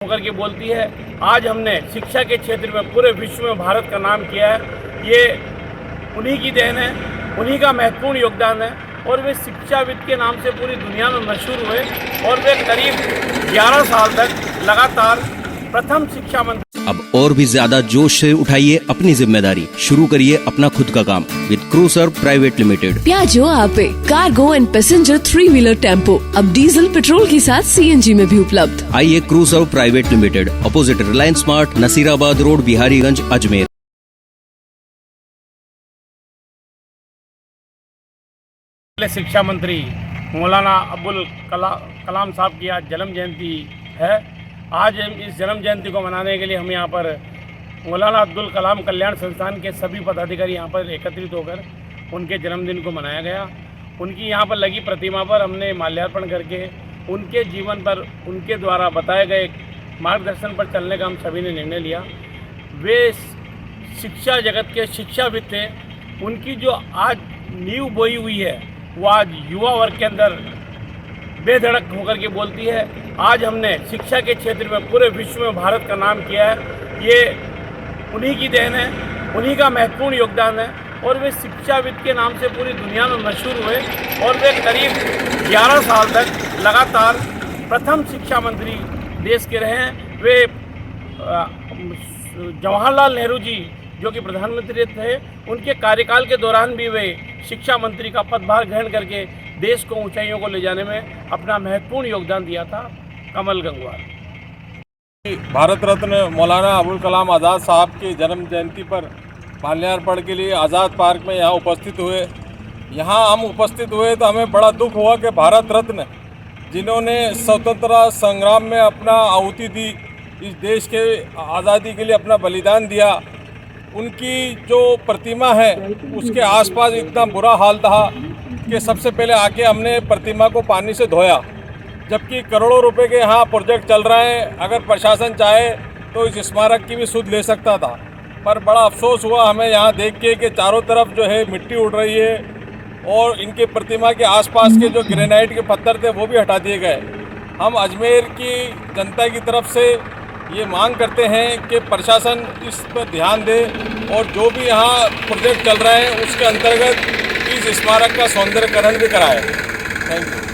होकर के बोलती है। आज हमने शिक्षा के क्षेत्र में पूरे विश्व में भारत का नाम किया है। ये उन्हीं की देन है, उन्हीं का महत्वपूर्ण योगदान है और वे शिक्षाविद के नाम से पूरी दुनिया में मशहूर हुए और वे करीब 11 साल तक लगातार प्रथम शिक्षा मंत्री। अब और भी ज्यादा जोश से उठाइए अपनी जिम्मेदारी, शुरू करिए अपना खुद का काम with cruiser private limited. Piaggio Ape cargo and passenger 3 wheeler tempo अब डीजल पेट्रोल के साथ सीएनजी में भी उपलब्ध। आइए cruiser private limited, opposite Reliance smart, Nasirabad road, Biharigunj, Ajmer. शिक्षा मंत्री मौलाना अब्दुल कलाम साहब की आज जन्म जयंती है। आज इस जन्म जयंती को मनाने के लिए हम यहाँ पर मौलाना अब्दुल कलाम कल्याण संस्थान के सभी पदाधिकारी यहाँ पर एकत्रित होकर उनके जन्मदिन को मनाया गया। उनकी यहाँ पर लगी प्रतिमा पर हमने माल्यार्पण करके उनके जीवन पर, उनके द्वारा बताए गए मार्गदर्शन पर चलने का हम सभी ने निर्णय लिया। वे शिक्षा जगत के शिक्षाविद थे। उनकी जो आज नींव बोई हुई है वो आज युवा वर्ग के अंदर बेधड़क होकर के बोलती है। आज हमने शिक्षा के क्षेत्र में पूरे विश्व में भारत का नाम किया है। ये उन्हीं की देन है, उन्हीं का महत्वपूर्ण योगदान है और वे शिक्षाविद के नाम से पूरी दुनिया में मशहूर हुए और वे करीब 11 साल तक लगातार प्रथम शिक्षा मंत्री देश के रहे हैं। वे जवाहरलाल नेहरू जी जो कि प्रधानमंत्री थे, उनके कार्यकाल के दौरान भी वे शिक्षा मंत्री का पदभार ग्रहण करके देश को ऊंचाइयों को ले जाने में अपना महत्वपूर्ण योगदान दिया था। कमल गंगवार। भारत रत्न मौलाना अबुल कलाम आज़ाद साहब की जन्म जयंती पर माल्यार्पण के लिए आज़ाद पार्क में यहाँ उपस्थित हुए। यहाँ हम उपस्थित हुए तो हमें बड़ा दुख हुआ कि भारत रत्न जिन्होंने स्वतंत्रता संग्राम में अपना आहुति दी, इस देश के आज़ादी के लिए अपना बलिदान दिया, उनकी जो प्रतिमा है उसके आसपास इतना बुरा हाल था कि सबसे पहले आके हमने प्रतिमा को पानी से धोया। जबकि करोड़ों रुपए के यहाँ प्रोजेक्ट चल रहे हैं, अगर प्रशासन चाहे तो इस स्मारक की भी सुध ले सकता था। पर बड़ा अफसोस हुआ हमें यहाँ देख के कि चारों तरफ जो है मिट्टी उड़ रही है और इनके प्रतिमा के आसपास के जो ग्रेनाइट के पत्थर थे वो भी हटा दिए गए। हम अजमेर की जनता की तरफ से ये मांग करते हैं कि प्रशासन इस पर ध्यान दे और जो भी यहाँ प्रोजेक्ट चल रहे हैं उसके अंतर्गत इस स्मारक का सौंदर्यकरण भी कराए। Thank you.